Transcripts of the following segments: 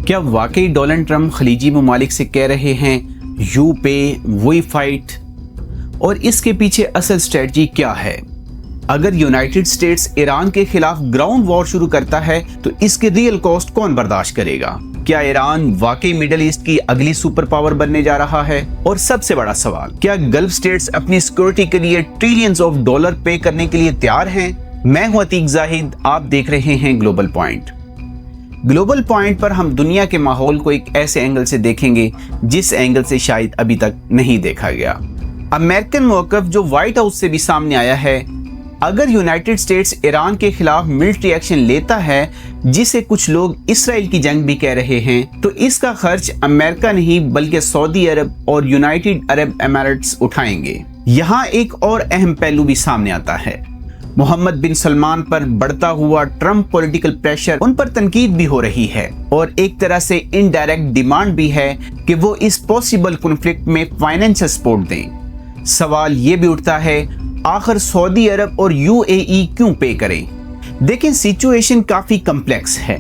کیا واقعی Donald Trump خلیجی ممالک سے کہہ رہے ہیں یو پے وی فائٹ؟ اور اس کے پیچھے اصل اسٹریٹجی کیا ہے؟ اگر یونائٹڈ اسٹیٹس ایران کے خلاف گراؤنڈ وار شروع کرتا ہے تو اس کے ریئل کاسٹ کون برداشت کرے گا؟ کیا ایران واقعی مڈل ایسٹ کی اگلی سپر پاور بننے جا رہا ہے؟ اور سب سے بڑا سوال، کیا گلف اسٹیٹس اپنی سیکورٹی کے لیے ٹریلینز آف ڈالر پے کرنے کے لیے تیار ہیں؟ میں ہوں عتیق زاہد، آپ دیکھ رہے ہیں گلوبل پوائنٹ۔ گلوبل پوائنٹ پر ہم دنیا کے ماحول کو ایک ایسے اینگل سے دیکھیں گے جس اینگل سے شاید ابھی تک نہیں دیکھا گیا۔ امریکن موقف جو وائٹ ہاؤس سے بھی سامنے آیا ہے، اگر یونائٹڈ اسٹیٹس ایران کے خلاف ملٹری ایکشن لیتا ہے، جسے کچھ لوگ اسرائیل کی جنگ بھی کہہ رہے ہیں، تو اس کا خرچ امریکہ نہیں بلکہ سعودی عرب اور یونائٹڈ عرب امارٹس اٹھائیں گے۔ یہاں ایک اور اہم پہلو بھی سامنے آتا ہے۔ محمد بن سلمان پر بڑھتا ہوا ٹرمپ پولیٹیکل پریشر، ان پر تنقید بھی ہو رہی ہے اور ایک طرح سے انڈائریکٹ ڈیمانڈ بھی ہے کہ وہ اس پاسبل کنفلکٹ میں فائنینشل سپورٹ دیں۔ سوال یہ بھی اٹھتا ہے، آخر سعودی عرب اور یو اے ای کیوں پے کریں؟ دیکھیں، سچویشن کافی کمپلیکس ہے۔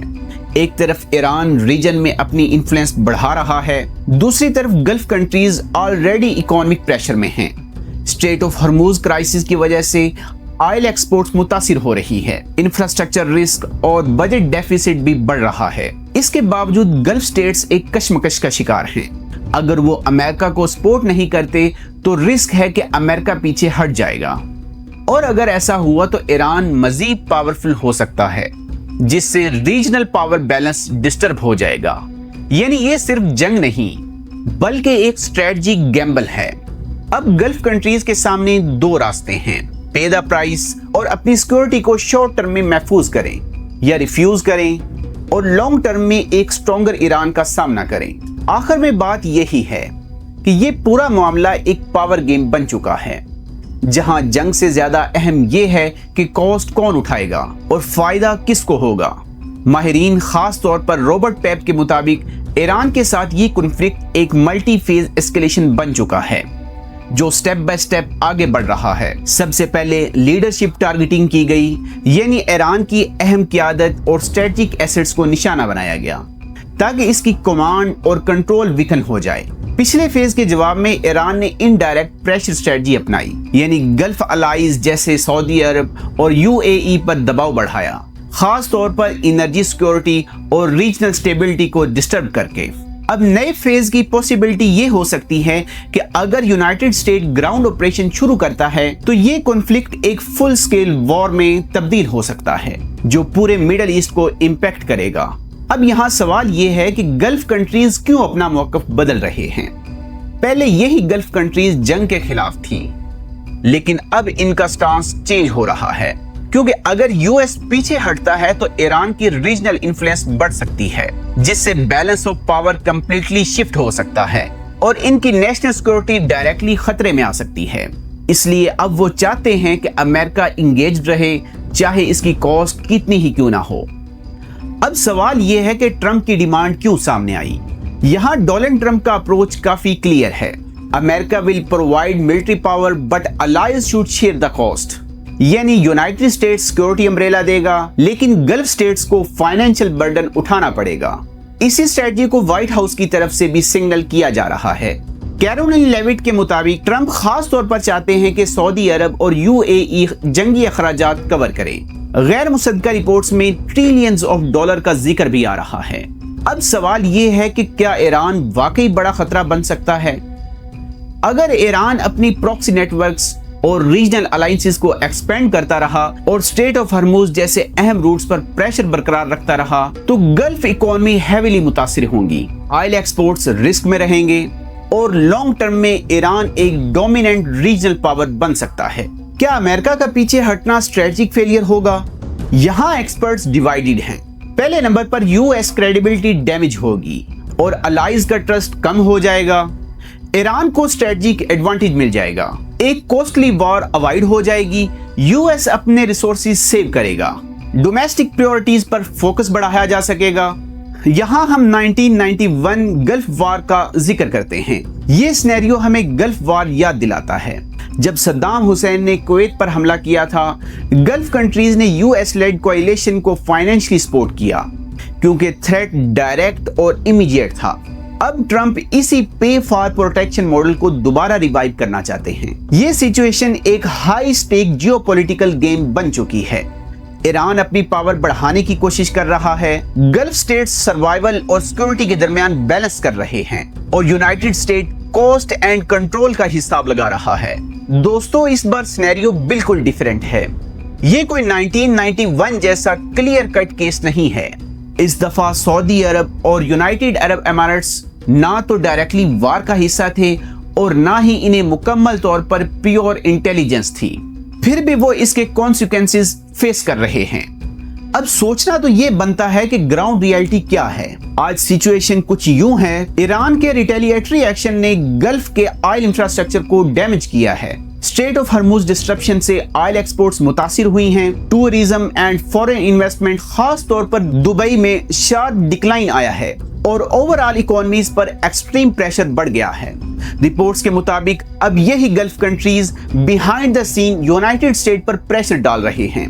ایک طرف ایران ریجن میں اپنی انفلوئنس بڑھا رہا ہے، دوسری طرف golf countries already economic pressure میں ہیں۔ اسٹریٹ آف ہرموز کرائسس کی وجہ سے آئل ایکسپورٹس متاثر ہو رہی ہے، انفراسٹرکچر رسک اور بجٹ ڈیفیسٹ بھی بڑھ رہا ہے۔ اس کے باوجود گلف اسٹیٹس ایک کشمکش کا شکار ہیں۔ اگر وہ امریکہ کو سپورٹ نہیں کرتے تو رسک ہے کہ امریکہ پیچھے ہٹ جائے گا، اور اگر ایسا ہوا تو ایران مزید پاورفل ہو سکتا ہے، جس سے ریجنل پاور بیلنس ڈسٹرب ہو جائے گا۔ یعنی یہ صرف جنگ نہیں بلکہ ایک اسٹریٹجک گیمبل ہے۔ اب گلف کنٹریز کے سامنے دو راستے ہیں، پے دا پرائس اور اپنی سیکورٹی کو شارٹ ٹرم میں محفوظ کریں، یا ریفیوز کریں اور لانگ ٹرم میں ایک سٹرونگر ایران کا سامنا کریں۔ آخر میں بات یہی ہے کہ یہ پورا معاملہ ایک پاور گیم بن چکا ہے، جہاں جنگ سے زیادہ اہم یہ ہے کہ کاسٹ کون اٹھائے گا اور فائدہ کس کو ہوگا۔ ماہرین خاص طور پر رابرٹ پیپ کے مطابق ایران کے ساتھ یہ کنفلکٹ ایک ملٹی فیز اسکیلیشن بن چکا ہے، جو سٹیپ بائی سٹیپ آگے بڑھ رہا ہے۔ سب سے پہلے لیڈرشپ ٹارگیٹنگ کی گئی، یعنی ایران کی اہم قیادت اور اسٹریٹجک ایسٹس کو نشانہ بنایا گیا تاکہ اس کی کمانڈ اور کنٹرول ویکن ہو جائے۔ پچھلے فیز کے جواب میں ایران نے انڈائریکٹ پریشر اسٹریٹجی اپنائی، یعنی گلف الائز جیسے سعودی عرب اور یو اے ای پر دباؤ بڑھایا، خاص طور پر انرجی سیکورٹی اور ریجنل سٹیبلٹی کو ڈسٹرب کر کے۔ اب نئے فیز کی پوسیبلٹی یہ ہو سکتی ہے کہ اگر یونائٹڈ اسٹیٹ گراؤنڈ آپریشن شروع کرتا ہے تو یہ کنفلکٹ ایک فل سکیل وار میں تبدیل ہو سکتا ہے، جو پورے مڈل ایسٹ کو امپیکٹ کرے گا۔ اب یہاں سوال یہ ہے کہ گلف کنٹریز کیوں اپنا موقف بدل رہے ہیں؟ پہلے یہی گلف کنٹریز جنگ کے خلاف تھیں، لیکن اب ان کا سٹانس چینج ہو رہا ہے، کیونکہ اگر یو ایس پیچھے ہٹتا ہے تو ایران کی ریجنل انفلوئنس بڑھ سکتی ہے، جس سے balance of power completely shift ہو سکتا ہے اور ان کی نیشنل سیکورٹی ڈائریکٹلی خطرے میں آ سکتی ہے۔ اس لیے اب وہ چاہتے ہیں کہ امریکہ انگیجڈ رہے، چاہے اس کی کاسٹ کتنی ہی کیوں نہ ہو۔ اب سوال یہ ہے کہ ٹرمپ کی ڈیمانڈ کیوں سامنے آئی؟ یہاں ڈونلڈ ٹرمپ کا اپروچ کافی کلیئر ہے۔ امریکہ will provide military power but allies should share the cost، یعنی یونائٹڈ اسٹیٹس سیکورٹی امبریلا دے گا لیکن گلف اسٹیٹس کو فائنینشل برڈن اٹھانا پڑے گا۔ اسی اسٹریٹجی کو وائٹ ہاؤس کی طرف سے بھی سگنل کیا جا رہا ہے۔ کیرولین لیوٹ کے مطابق ٹرمپ خاص طور پر چاہتے ہیں کہ سعودی عرب اور یو اے ای جنگی اخراجات کور کریں۔ غیر مصدقہ رپورٹس میں ٹریلینز آف ڈالر کا ذکر بھی آ رہا ہے۔ اب سوال یہ ہے کہ کیا ایران واقعی بڑا خطرہ بن سکتا ہے؟ اگر ایران اپنی پراکسی نیٹ ورکس اور ریجنل الائنسز کو ایکسپینڈ کرتا رہا اور اسٹریٹ آف ہرموز جیسے اہم روٹس پر پریشر برقرار رکھتا رہا تو گلف اکانومی ہیویلی متاثر ہوں گی، آئل ایکسپورٹس رسک میں رہیں گے اور لانگ ٹرم میں ایران ایک ڈومیننٹ ریجنل پاور بن سکتا ہے۔ کیا امریکہ کا پیچھے ہٹنا اسٹریٹجک فیلئر ہوگا؟ یہاں ایکسپرٹس ڈیوائیڈڈ ہیں۔ پہلے نمبر پر یو ایس کریڈیبلٹی ڈیمیج ہوگی اور الائز کا ٹرسٹ کم ہو جائے گا۔ ایران کو اسٹریٹجک ایڈوانٹیج مل جائے گا، ایک کوسٹلی وار اوائڈ ہو جائے گی، یو ایس اپنے ریسورسز سیو کرے گا، ڈومیسٹک پریورٹیز پر فوکس بڑھایا جا سکے گا۔ یہاں ہم 1991 گلف وار کا ذکر کرتے ہیں۔ یہ سینیریو ہمیں گلف وار یاد دلاتا ہے۔ جب صدام حسین نے کویت پر حملہ کیا تھا، گلف کنٹریز نے یو ایس لیڈ کوائلیشن کو فائنینشلی سپورٹ کیا۔ क्योंकि थ्रेट डायरेक्ट और इमीडिएट था। अब ट्रंप इसी पे फॉर प्रोटेक्शन मॉडल को दोबारा रिवाइव करना चाहते हैं। ये सिचुएशन एक हाई स्टेक जियोपॉलिटिकल गेम बन चुकी है। ईरान अपनी पावर बढ़ाने की कोशिश कर रहा है, गल्फ स्टेट्स सर्वाइवल और सिक्योरिटी के दरमियान बैलेंस कर रहे हैं, और United state cost and control का हिसाब लगा रहा है। दोस्तों, इस बार सिनेरियो बिल्कुल डिफरेंट है। ये कोई 1991 जैसा क्लियर कट केस नहीं है। इस दफा सऊदी अरब और यूनाइटेड अरब एमिरेट्स ना तो डायरेक्टली वार का हिस्सा थे और ना ही इन्हें मुकम्मल तौर पर प्योर इंटेलिजेंस थी, फिर भी वो इसके कॉन्सिक्वेंसेस फेस कर रहे हैं। अब सोचना तो ये बनता है कि ग्राउंड रियलिटी क्या है। आज सिचुएशन कुछ यूं है, ईरान के रिटेलिएटरी एक्शन ने गल्फ के ऑयल इंफ्रास्ट्रक्चर को डैमेज किया है। स्ट्रेट ऑफ हॉर्मुज डिस्ट्रप्शन से ऑयल एक्सपोर्ट्स मुतासिर हुई हैं। टूरिज्म एंड फॉरेन इन्वेस्टमेंट खास तौर पर दुबई में शार्प डिक्लाइन आया है और ओवरऑल इकोनॉमीज पर एक्सट्रीम प्रेशर बढ़ गया है। रिपोर्ट्स के मुताबिक अब यही Gulf countries behind the scene United State पर प्रेशर डाल रहे हैं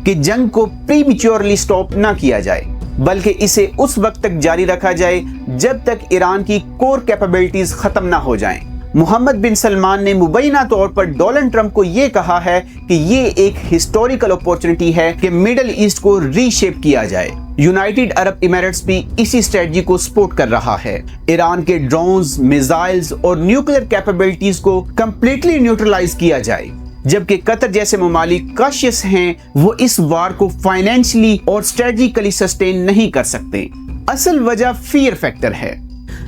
कि जंग को प्रीमेच्योरली स्टॉप ना किया जाए, बल्कि इसे उस वक्त तक जारी रखा जाए जब तक ईरान की कोर कैपेबिलिटीज खत्म ना हो जाएं। मोहम्मद बिन सलमान ने मुबैना तौर पर डोनाल्ड ट्रंप को यह कहा है कि ये एक हिस्टोरिकल अपॉर्चुनिटी है कि मिडिल ईस्ट को रीशेप किया जाए। यूनाइटेड अरब एमिरेट्स भी इसी स्ट्रेटजी को सपोर्ट कर रहा है। ईरान के ड्रोन्स, मिसाइल्स और न्यूक्लियर कैपेबिलिटीज को कंप्लीटली न्यूट्रलाइज किया जाए, जबकि कतर जैसे ममालिक कॉशियस हैं, वो इस वार को फाइनेंशियली और स्ट्रेटजिकली सस्टेन नहीं कर सकते। असल वजह फियर फैक्टर है।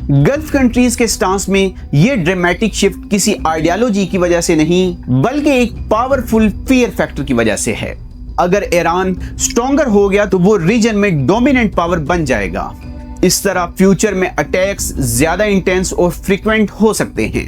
गल्फ कंट्रीज के स्टांस में ये ड्रामेटिक शिफ्ट किसी आइडियोलॉजी की वजह से नहीं, बल्कि एक पावरफुल फियर फैक्टर की वजह से है। अगर ईरान स्ट्रॉन्गर हो गया तो वो रीजन में डोमिनेंट पावर बन जाएगा। इस तरह फ्यूचर में अटैक्स ज्यादा इंटेंस और फ्रीक्वेंट हो सकते हैं।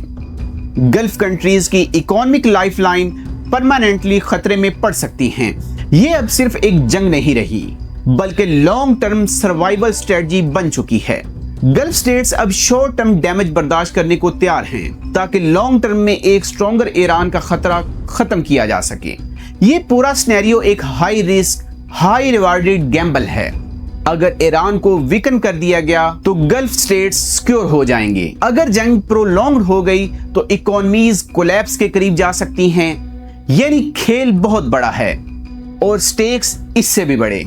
गल्फ कंट्रीज की इकोनॉमिक लाइफलाइन परमानेंटली खतरे में पड़ सकती हैं। ये अब सिर्फ एक जंग नहीं रही, बल्कि लॉन्ग टर्म सर्वाइवल स्ट्रेटजी बन चुकी है। गल्फ स्टेट्स अब शॉर्ट टर्म डैमेज बर्दाश्त करने को तैयार हैं, ताकि लॉन्ग टर्म में एक स्ट्रॉन्गर ईरान का खतरा खत्म किया जा सके। ये पूरा सिनेरियो एक high risk high rewarded Gamble है। अगर ईरान को वीकन कर दिया गया तो गल्फ स्टेट्स सिक्योर हो जाएंगे। अगर जंग प्रोलॉन्ग्ड हो गई तो इकोनॉमीज कोलैप्स के करीब जा सकती हैं। यानी खेल बहुत बड़ा है और स्टेक्स इससे भी बड़े।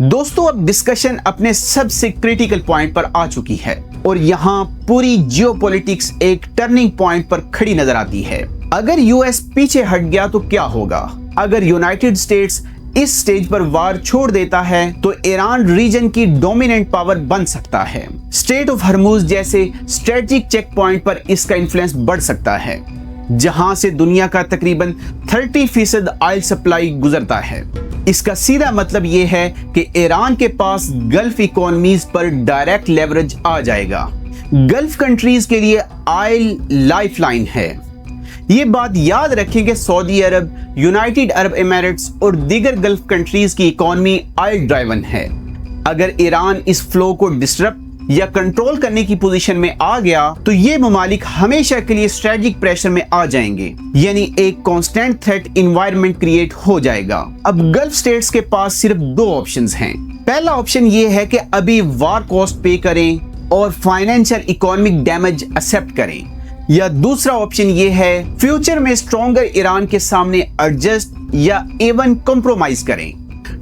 दोस्तों, अब डिस्कशन अपने सबसे क्रिटिकल पॉइंट पर आ चुकी है और यहाँ पूरी जियोपॉलिटिक्स एक टर्निंग पॉइंट पर खड़ी नजर आती है। अगर यूएस पीछे हट गया तो क्या होगा? अगर यूनाइटेड स्टेट्स इस स्टेज पर वार छोड़ देता है तो ईरान रीजन की डोमिनेंट पावर बन सकता है। स्ट्रेट ऑफ हॉर्मुज जैसे स्ट्रेटेजिक चेक पॉइंट पर इसका इन्फ्लुएंस बढ़ सकता है, जहां से दुनिया का तकरीबन 30% ऑयल सप्लाई गुजरता है। इसका सीधा मतलब यह है कि ईरान के पास गल्फ इकोनॉमीज पर डायरेक्ट लेवरेज आ जाएगा। गल्फ कंट्रीज के लिए ऑयल लाइफलाइन है। ये बात याद रखें कि सऊदी अरब, यूनाइटेड अरब एमिरेट्स और दीगर गल्फ कंट्रीज की इकोनॉमी ऑयल ड्राइवन है। अगर ईरान इस फ्लो को डिस्टर्ब या कंट्रोल करने की पोजीशन में आ गया तो ये ममालिक हमेशा के लिए स्ट्रेटेजिक प्रेशर में आ जाएंगे, यानी एक कांस्टेंट थ्रेट एनवायरनमेंट क्रिएट हो जाएगा। अब गल्फ स्टेट्स के पास सिर्फ दो ऑप्शंस हैं। पहला ऑप्शन ये है कि अभी वार कॉस्ट पे करें और फाइनेंशियल इकोनॉमिक डैमेज एक्सेप्ट करें, या दूसरा ऑप्शन ये है फ्यूचर में स्ट्रॉन्गर ईरान के सामने एडजस्ट या इवन कॉम्प्रोमाइज करें।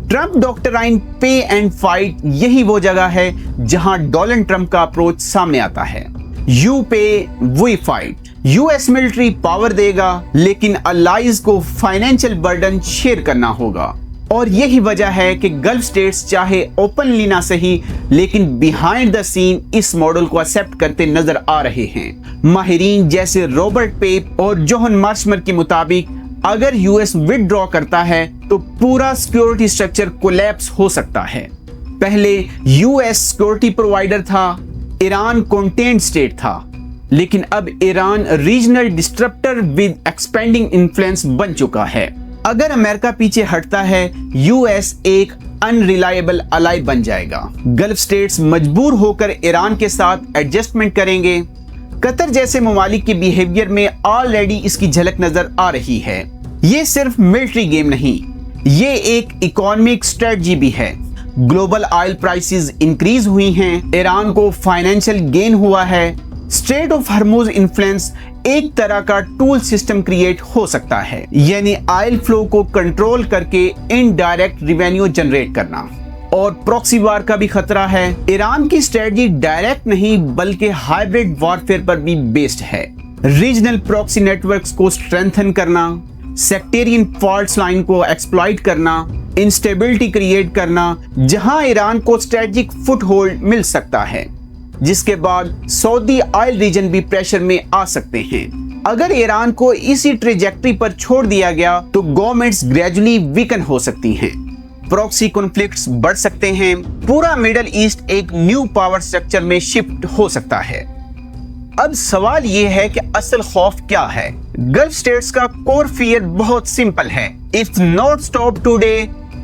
ट्रंप डॉक्ट्राइन पे एंड फाइट यही वो जगह है जहां डोनाल्ड ट्रंप का अप्रोच सामने आता है। You pay we fight. US military power देगा, लेकिन अलाइज को फाइनेंशियल बर्डन शेयर करना होगा। और यही वजह है कि गल्फ स्टेट्स चाहे ओपनली ना सही, लेकिन बिहाइंड द सीन इस मॉडल को एक्सेप्ट करते नजर आ रहे हैं। माहिरीन जैसे रॉबर्ट पेप और जोहन मार्शमर के मुताबिक अगर यूएस विथड्रॉ करता है तो पूरा सिक्योरिटी स्ट्रक्चर कोलैप्स हो सकता है। पहले यूएस सिक्योरिटी प्रोवाइडर था, ईरान कंटेंट स्टेट था, लेकिन अब Iran regional disruptor with expanding influence बन चुका है। अगर अमेरिका पीछे हटता है, यूएस एक अनरिलायबल अलाई बन जाएगा। गल्फ स्टेट्स मजबूर होकर ईरान के साथ एडजस्टमेंट करेंगे। कतर जैसे ममालिक के बिहेवियर में ऑलरेडी इसकी झलक नजर आ रही है। ये सिर्फ मिलिट्री गेम नहीं, ये एक इकोनॉमिक स्ट्रेटजी भी है। ग्लोबल ऑयल प्राइसेस इंक्रीज हुई हैं, ईरान को फाइनेंशियल गेन हुआ है। स्ट्रेट ऑफ हॉर्मुज इन्फ्लुएंस एक तरह का टूल सिस्टम क्रिएट हो सकता है, यानी ऑयल फ्लो को कंट्रोल करके इनडायरेक्ट रेवेन्यू जनरेट करना। और प्रॉक्सी वार का भी खतरा है। ईरान की स्ट्रेटजी डायरेक्ट नहीं बल्कि हाइब्रिड वॉरफेयर पर भी बेस्ड है। रीजनल प्रॉक्सी नेटवर्क्स को स्ट्रेंथन करना, सेक्टेरियन फॉल्ट लाइन को एक्सप्लॉइट करना, इंस्टेबिलिटी क्रिएट करना, जहां ईरान को स्ट्रेटेजिक फुटहोल्ड मिल सकता है, जिसके बाद सऊदी ऑयल रीजन भी प्रेशर में आ सकते हैं। अगर ईरान को इसी ट्रेजेक्टरी पर छोड़ दिया गया तो गवर्नमेंट्स ग्रेजुअली वीकन हो सकती हैं, प्रॉक्सी कॉन्फ्लिक्ट्स बढ़ सकते हैं, पूरा मिडल ईस्ट एक न्यू पावर स्ट्रक्चर में शिफ्ट हो सकता है। अब सवाल ये है कि असल खौफ क्या है? गल्फ स्टेट्स का कोर फियर बहुत सिंपल है, if not stop today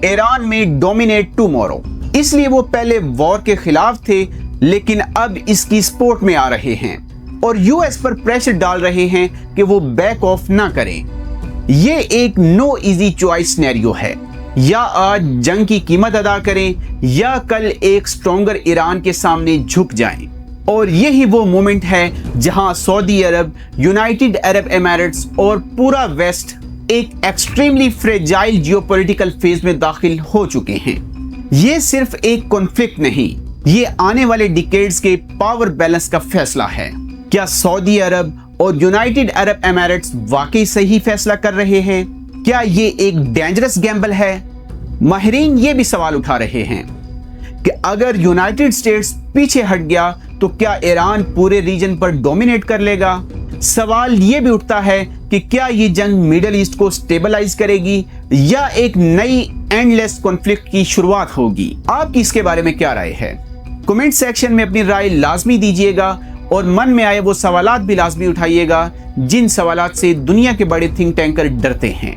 Iran में डोमिनेट टुमारो। इसलिए वो पहले वॉर के खिलाफ थे, लेकिन अब इसकी सपोर्ट में आ रहे हैं और यूएस पर प्रेशर डाल रहे हैं कि वो बैक ऑफ ना करें। ये एक नो इजी चॉइस सिनेरियो है, या आज जंग की कीमत अदा करें या कल एक स्ट्रॉन्गर ईरान के सामने झुक जाएं। और यही वो मोमेंट है जहां सऊदी अरब, यूनाइटेड अरब एमिरेट्स और पूरा वेस्ट एक एक्सट्रीमली फ्रेजाइल जियोपॉलिटिकल फेज में दाखिल हो चुके हैं। ये सिर्फ एक कॉन्फ्लिक्ट नहीं, ये आने वाले डिकेड्स के पावर बैलेंस का फैसला है। क्या सऊदी अरब और यूनाइटेड अरब एमिरेट्स वाकई सही फैसला कर रहे हैं? क्या ये एक डेंजरस गैम्बल है? माहिरीन ये भी सवाल उठा रहे हैं कि अगर यूनाइटेड स्टेट्स पीछे हट गया तो क्या ईरान पूरे रीजन पर डोमिनेट कर लेगा? सवाल ये भी उठता है कि क्या ये जंग मिडल ईस्ट को स्टेबलाइज करेगी या एक नई एंडलेस कॉन्फ्लिक्ट की शुरुआत होगी? आपकी इसके बारे में क्या राय है? कमेंट सेक्शन में अपनी राय लाजमी दीजिएगा और मन में आए वो सवालात भी लाजमी उठाइएगा जिन सवालात से दुनिया के बड़े थिंक टैंकर डरते हैं।